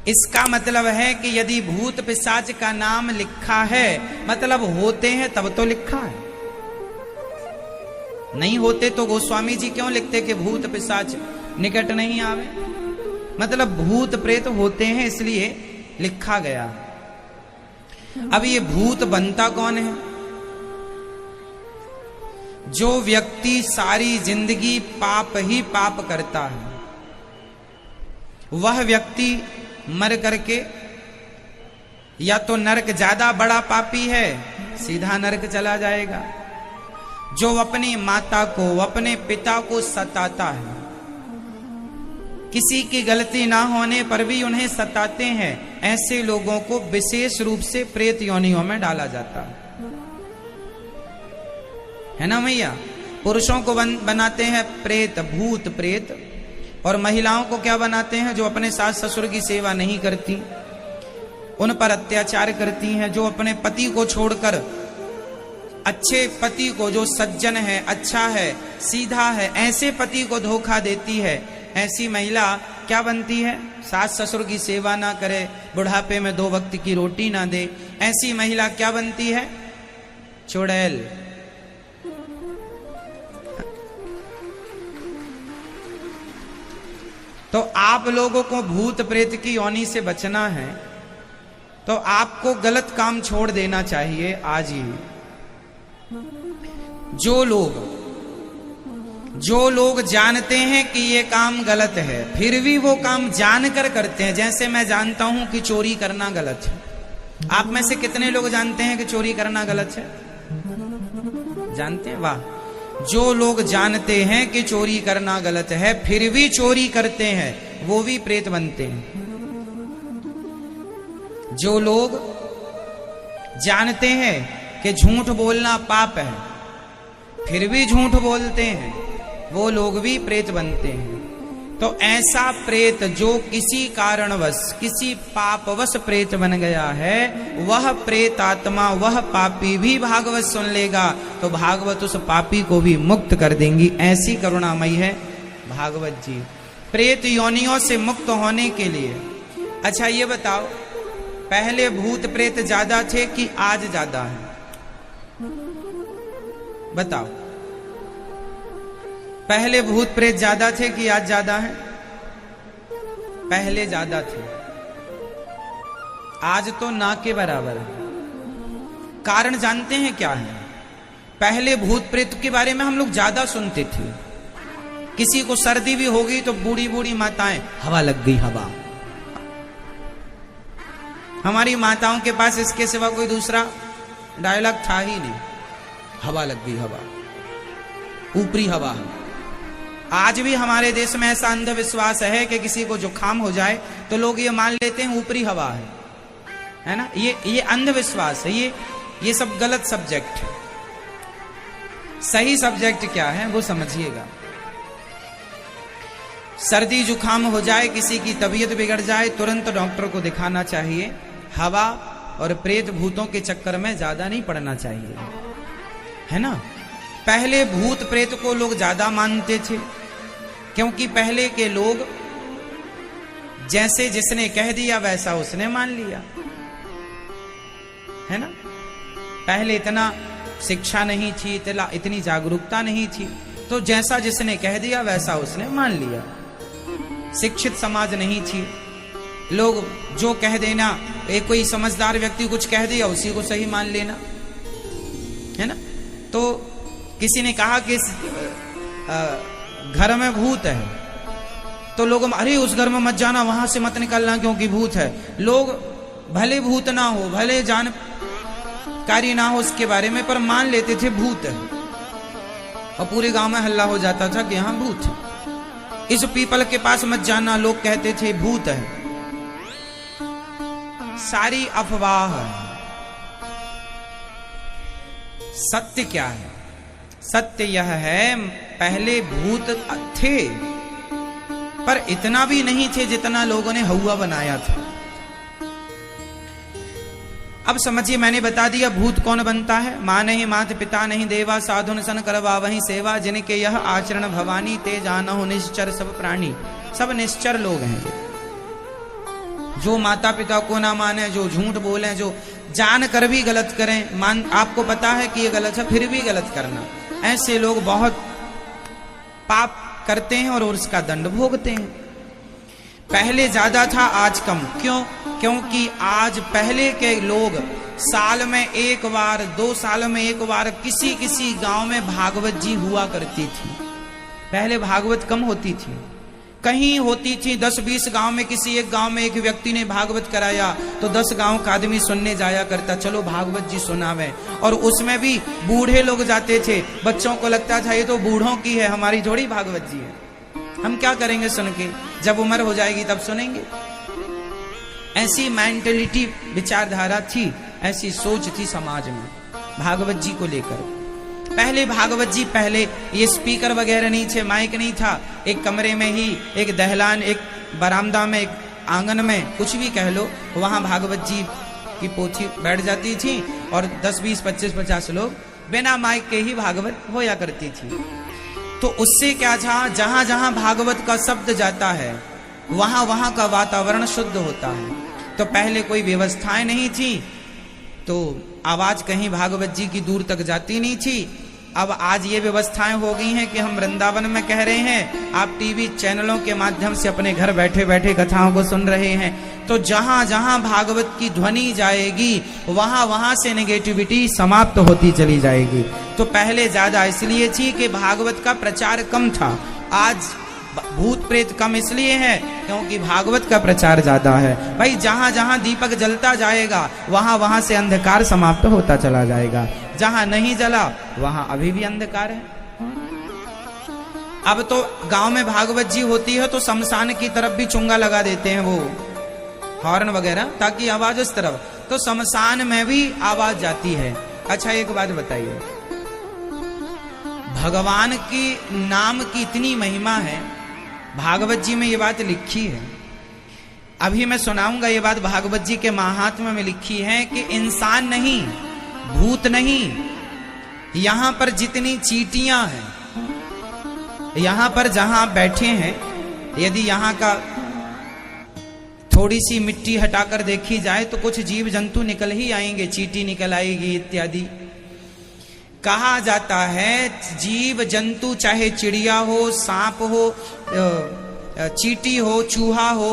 इसका मतलब है कि यदि भूत पिशाच का नाम लिखा है मतलब होते हैं तब तो लिखा है, नहीं होते तो गोस्वामी जी क्यों लिखते कि भूत पिशाच निकट नहीं आवे। मतलब भूत प्रेत होते हैं इसलिए लिखा गया। अब ये भूत बनता कौन है? जो व्यक्ति सारी जिंदगी पाप ही पाप करता है, वह व्यक्ति मर करके या तो नरक, ज्यादा बड़ा पापी है सीधा नरक चला जाएगा। जो अपनी माता को, अपने पिता को सताता है, किसी की गलती ना होने पर भी उन्हें सताते हैं, ऐसे लोगों को विशेष रूप से प्रेत योनियों में डाला जाता है ना भैया। पुरुषों को बनाते हैं प्रेत, भूत प्रेत, और महिलाओं को क्या बनाते हैं? जो अपने सास ससुर की सेवा नहीं करती, उन पर अत्याचार करती हैं, जो अपने पति को छोड़कर अच्छे पति को, जो सज्जन है, अच्छा है, सीधा है, ऐसे पति को धोखा देती है, ऐसी महिला क्या बनती है? सास ससुर की सेवा ना करे, बुढ़ापे में 2 वक्त की रोटी ना दे, ऐसी महिला क्या बनती है? चुड़ैल। तो आप लोगों को भूत प्रेत की योनि से बचना है तो आपको गलत काम छोड़ देना चाहिए आज ही। जो लोग जानते हैं कि ये काम गलत है फिर भी वो काम जानकर करते हैं, जैसे मैं जानता हूं कि चोरी करना गलत है। आप में से कितने लोग जानते हैं कि चोरी करना गलत है? जानते हैं? वाह। जो लोग जानते हैं कि चोरी करना गलत है फिर भी चोरी करते हैं वो भी प्रेत बनते हैं। जो लोग जानते हैं कि झूठ बोलना पाप है फिर भी झूठ बोलते हैं वो लोग भी प्रेत बनते हैं। तो ऐसा प्रेत जो किसी कारणवश, किसी पापवश प्रेत बन गया है, वह प्रेत आत्मा, वह पापी भी भागवत सुन लेगा तो भागवत उस पापी को भी मुक्त कर देंगी। ऐसी करुणामयी है भागवत जी। प्रेत योनियों से मुक्त होने के लिए, अच्छा ये बताओ, पहले भूत प्रेत ज्यादा थे कि आज ज्यादा है? बताओ, पहले भूत प्रेत ज्यादा थे कि आज ज्यादा है? पहले ज्यादा थे, आज तो ना के बराबर है। कारण जानते हैं क्या है? पहले भूत प्रेत के बारे में हम लोग ज्यादा सुनते थे। किसी को सर्दी भी हो गई तो बूढ़ी बूढ़ी माताएं, हवा लग गई हवा। हमारी माताओं के पास इसके सिवा कोई दूसरा डायलॉग था ही नहीं। हवा लग गई हवा, ऊपरी हवा है। आज भी हमारे देश में ऐसा अंधविश्वास है कि किसी को जुकाम हो जाए तो लोग ये मान लेते हैं ऊपरी हवा है ना। ये अंधविश्वास है, ये सब गलत सब्जेक्ट है। सही सब्जेक्ट क्या है वो समझिएगा। सर्दी जुकाम हो जाए, किसी की तबीयत बिगड़ जाए, तुरंत डॉक्टर को दिखाना चाहिए। हवा और प्रेत भूतों के चक्कर में ज्यादा नहीं पड़ना चाहिए, है ना। पहले भूत प्रेत को लोग ज्यादा मानते थे क्योंकि पहले के लोग जैसे जिसने कह दिया वैसा उसने मान लिया, है ना। पहले इतना शिक्षा नहीं थी, इतनी जागरूकता नहीं थी, तो जैसा जिसने कह दिया वैसा उसने मान लिया। शिक्षित समाज नहीं थी, लोग जो कह देना, एक कोई समझदार व्यक्ति कुछ कह दिया उसी को सही मान लेना, है ना। तो किसी ने कहा कि घर में भूत है तो लोग, अरे उस घर में मत जाना, वहां से मत निकलना क्योंकि भूत है। लोग भले भूत ना हो, भले जानकारी ना हो उसके बारे में, पर मान लेते थे भूत है, और पूरे गांव में हल्ला हो जाता था कि यहां भूत है। इस पीपल के पास मत जाना, लोग कहते थे भूत है। सारी अफवाह है। सत्य क्या है? सत्य यह है, पहले भूत थे पर इतना भी नहीं थे जितना लोगों ने हवा बनाया था। अब समझिए, मैंने बता दिया भूत कौन बनता है। मां नहीं मात पिता नहीं देवा, साधुन सन करवा वही सेवा, जिनके यह आचरण भवानी, ते जानो निश्चर सब प्राणी। सब निश्चर लोग हैं जो माता पिता को ना माने, जो झूठ बोले, जो जान कर भी गलत करें, आपको पता है कि ये गलत है फिर भी गलत करना, ऐसे लोग बहुत पाप करते हैं और उसका दंड भोगते हैं। पहले ज्यादा था, आज कम। क्यों? क्योंकि आज पहले के लोग साल में एक बार, 2 साल में एक बार किसी किसी गांव में भागवत जी हुआ करती थी। पहले भागवत कम होती थी, कहीं होती थी 10-20 गांव में, किसी एक गांव में एक व्यक्ति ने भागवत कराया तो 10 गांव का आदमी सुनने जाया करता, चलो भागवत जी सुनावे। और उसमें भी बूढ़े लोग जाते थे, बच्चों को लगता था ये तो बूढ़ों की है, हमारी थोड़ी भागवत जी है, हम क्या करेंगे सुन के, जब उम्र हो जाएगी तब सुनेंगे। ऐसी मेंटेलिटी, विचारधारा थी, ऐसी सोच थी समाज में भागवत जी को लेकर। पहले भागवत जी, पहले ये स्पीकर वगैरह नहीं थे, माइक नहीं था, एक कमरे में ही, एक दहलान, एक बरामदा में, एक आंगन में, कुछ भी कह लो, वहां भागवत जी की पोथी बैठ जाती थी और 10, 20, 25, 50 लोग बिना माइक के ही भागवत होया करती थी। तो उससे क्या था, जहां जहां भागवत का शब्द जाता है वहां वहां का वातावरण शुद्ध होता है। तो पहले कोई व्यवस्थाएं नहीं थी, तो आवाज कहीं भागवत जी की दूर तक जाती नहीं थी। अब आज ये व्यवस्थाएं हो गई हैं कि हम वृंदावन में कह रहे हैं, आप टीवी चैनलों के माध्यम से अपने घर बैठे बैठे कथाओं को सुन रहे हैं। तो जहां जहां भागवत की ध्वनि जाएगी वहां वहां से नेगेटिविटी समाप्त होती चली जाएगी। तो पहले ज्यादा इसलिए थी कि भागवत का प्रचार कम था, आज भूत प्रेत कम इसलिए है क्योंकि भागवत का प्रचार ज्यादा है। भाई जहां जहां दीपक जलता जाएगा वहां वहां से अंधकार समाप्त होता चला जाएगा, जहां नहीं जला वहां अभी भी अंधकार है। अब तो गांव में भागवत जी होती है तो शमशान की तरफ भी चुंगा लगा देते हैं, वो हॉर्न वगैरह, ताकि आवाज उस तरफ, तो शमशान में भी आवाज जाती है। अच्छा एक बात बताइए, भगवान की नाम की इतनी महिमा है, भागवत जी में ये बात लिखी है, अभी मैं सुनाऊंगा ये बात, भागवत जी के महात्म्य में लिखी है कि इंसान नहीं, भूत नहीं, यहां पर जितनी चींटियां हैं, यहां पर जहां आप बैठे हैं, यदि यहां का थोड़ी सी मिट्टी हटाकर देखी जाए तो कुछ जीव जंतु निकल ही आएंगे, चींटी निकल आएगी इत्यादि। कहा जाता है जीव जंतु, चाहे चिड़िया हो, सांप हो, चींटी हो, चूहा हो,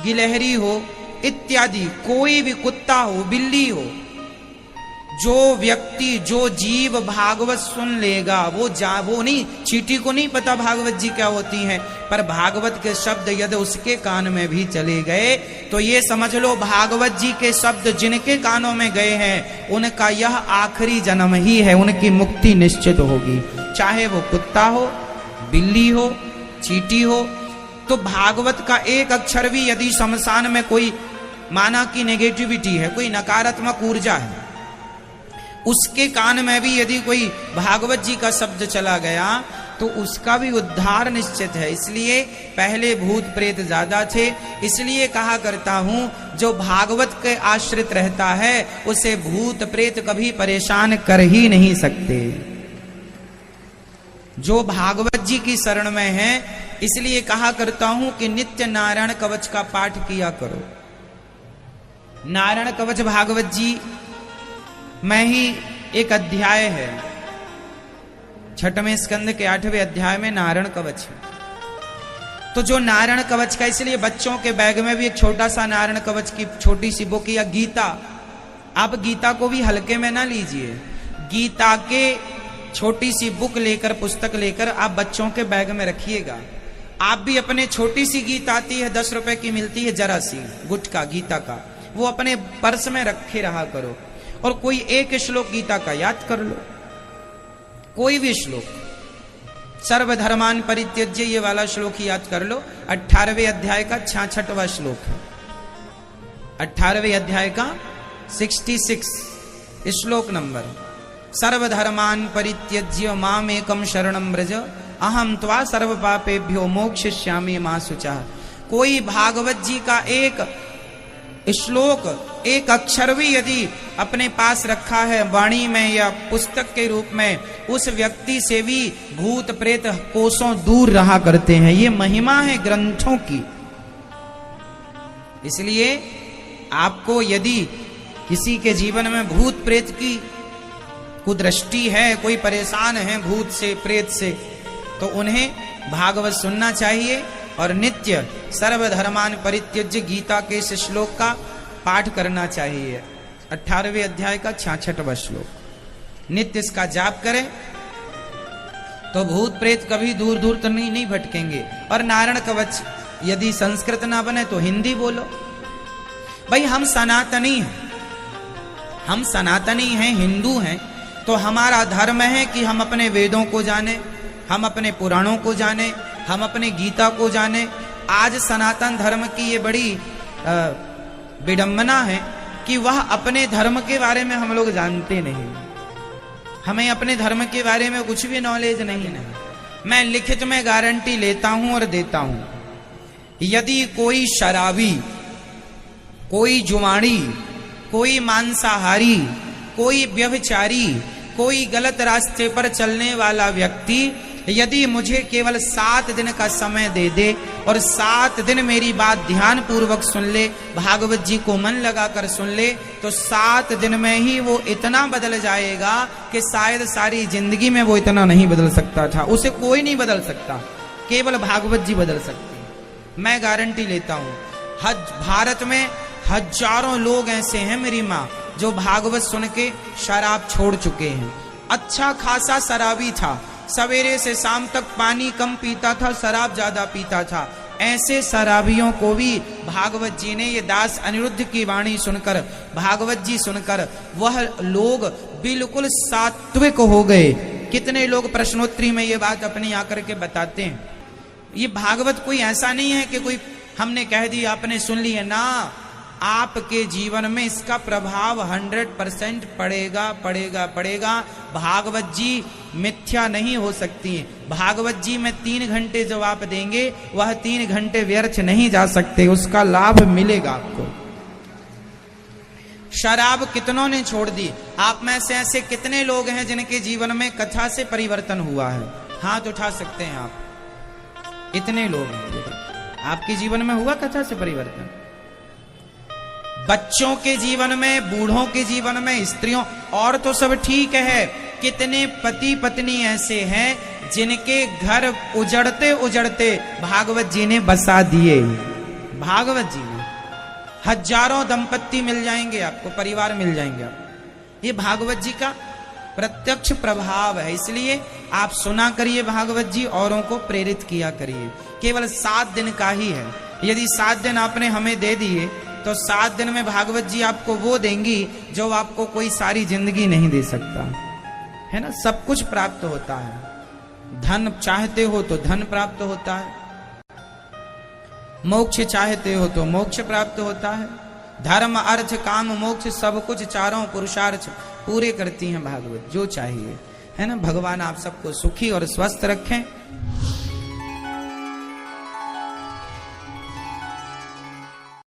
गिलहरी हो इत्यादि, कोई भी, कुत्ता हो, बिल्ली हो, जो व्यक्ति, जो जीव भागवत सुन लेगा वो नहीं, चींटी को नहीं पता भागवत जी क्या होती हैं, पर भागवत के शब्द यदि उसके कान में भी चले गए तो ये समझ लो भागवत जी के शब्द जिनके कानों में गए हैं उनका यह आखिरी जन्म ही है, उनकी मुक्ति निश्चित होगी, चाहे वो कुत्ता हो, बिल्ली हो, चींटी हो। तो भागवत का एक अक्षर भी यदि शमशान में कोई, माना कि नेगेटिविटी है, कोई नकारात्मक ऊर्जा है, उसके कान में भी यदि कोई भागवत जी का शब्द चला गया तो उसका भी उद्धार निश्चित है। इसलिए पहले भूत प्रेत ज्यादा थे, इसलिए कहा करता हूं जो भागवत के आश्रित रहता है उसे भूत प्रेत कभी परेशान कर ही नहीं सकते। जो भागवत जी की शरण में है, इसलिए कहा करता हूं कि नित्य नारायण कवच का पाठ किया करो। नारायण कवच भागवत जी में ही एक अध्याय है, 6वें स्कंद के 8वें अध्याय में नारायण कवच है। तो जो नारायण कवच का, इसलिए बच्चों के बैग में भी एक छोटा सा नारायण कवच की छोटी सी बुक, या गीता, आप गीता को भी हल्के में ना लीजिए, गीता के छोटी सी बुक लेकर, पुस्तक लेकर आप बच्चों के बैग में रखिएगा। आप भी अपने, छोटी सी गीता आती है, 10 रुपए की मिलती है, जरा सी गुटका गीता का, वो अपने पर्स में रखे रहा करो, और कोई एक श्लोक गीता का याद कर लो, कोई भी श्लोक, सर्वधर्मान परित्यज्य ये वाला श्लोक याद कर लो। 18वें अध्याय का 66वां श्लोक है, 18वें अध्याय का 66 श्लोक नंबर, सर्वधर्मान परित्यज्य माम एकम शरणम व्रज अहम त्वा सर्व पापेभ्यो मोक्षयिष्यामि मा शुचः। कोई भागवत जी का एक श्लोक, एक अक्षर भी यदि अपने पास रखा है वाणी में या पुस्तक के रूप में, उस व्यक्ति से भी भूत प्रेत कोसों दूर रहा करते हैं। ये महिमा है ग्रंथों की। इसलिए आपको यदि किसी के जीवन में भूत प्रेत की कुदृष्टि है, कोई परेशान है भूत से प्रेत से, तो उन्हें भागवत सुनना चाहिए और नित्य सर्वधर्मान परित्यज्य गीता के इस श्लोक का पाठ करना चाहिए। 18वें अध्याय का 66वां श्लोक नित्य इसका जाप करें तो भूत प्रेत कभी दूर दूर तक नहीं भटकेंगे। और नारायण कवच यदि संस्कृत ना बने तो हिंदी बोलो। भाई हम सनातनी हैं, हम सनातनी हैं, हिंदू हैं, तो हमारा धर्म है कि हम अपने वेदों को जाने, हम अपने पुराणों को जाने, हम अपने गीता को जाने। आज सनातन धर्म की ये बड़ी विडंबना है कि वह अपने धर्म के बारे में हम लोग जानते नहीं, हमें अपने धर्म के बारे में कुछ भी नॉलेज नहीं है। मैं लिखित में गारंटी लेता हूं और देता हूं, यदि कोई शराबी, कोई जुआड़ी, कोई मांसाहारी, कोई व्यभिचारी, कोई गलत रास्ते पर चलने वाला व्यक्ति यदि मुझे केवल 7 दिन का समय दे दे और 7 दिन मेरी बात ध्यान पूर्वक सुन ले, भागवत जी को मन लगाकर सुन ले, तो 7 दिन में ही वो इतना बदल जाएगा कि शायद सारी जिंदगी में वो इतना नहीं बदल सकता था। उसे कोई नहीं बदल सकता, केवल भागवत जी बदल सकते हैं। मैं गारंटी लेता हूं, भारत में हजारों लोग ऐसे हैं मेरी माँ जो भागवत सुन के शराब छोड़ चुके हैं। अच्छा खासा शराबी था, सवेरे से शाम तक पानी कम पीता था, शराब ज्यादा पीता था। ऐसे शराबियों को भी भागवत जी ने, ये दास अनिरुद्ध की वाणी सुनकर, भागवत जी सुनकर वह लोग बिल्कुल सात्विक हो गए। कितने लोग प्रश्नोत्तरी में ये बात अपनी आकर के बताते हैं। ये भागवत कोई ऐसा नहीं है कि कोई हमने कह दिया आपने सुन लिया ना, आपके जीवन में इसका प्रभाव 100% पड़ेगा पड़ेगा पड़ेगा। भागवत जी मिथ्या नहीं हो सकती है। भागवत जी में 3 घंटे जो आप देंगे वह 3 घंटे व्यर्थ नहीं जा सकते, उसका लाभ मिलेगा आपको। शराब कितनों ने छोड़ दी? आप में से ऐसे कितने लोग हैं जिनके जीवन में कथा से परिवर्तन हुआ है? हाथ उठा सकते हैं आप। इतने लोग हैं आपके जीवन में हुआ कथा से परिवर्तन। बच्चों के जीवन में, बूढ़ों के जीवन में, स्त्रियों, और तो सब ठीक है। कितने पति पत्नी ऐसे हैं जिनके घर उजड़ते उजड़ते भागवत जी ने बसा दिए। भागवत जी ने हजारों दंपत्ति मिल जाएंगे आपको, परिवार मिल जाएंगे आपको। ये भागवत जी का प्रत्यक्ष प्रभाव है। इसलिए आप सुना करिए भागवत जी, औरों को प्रेरित किया करिए। केवल 7 दिन का ही है। यदि 7 दिन आपने हमें दे दिए तो 7 दिन में भागवत जी आपको वो देंगी जो आपको कोई सारी जिंदगी नहीं दे सकता है ना। सब कुछ प्राप्त होता है। धन चाहते हो तो धन प्राप्त होता है, मोक्ष चाहते हो तो मोक्ष प्राप्त होता है। धर्म अर्थ काम मोक्ष सब कुछ चारों पुरुषार्थ पूरे करती हैं भागवत, जो चाहिए है ना। भगवान आप सबको सुखी और स्वस्थ रखें।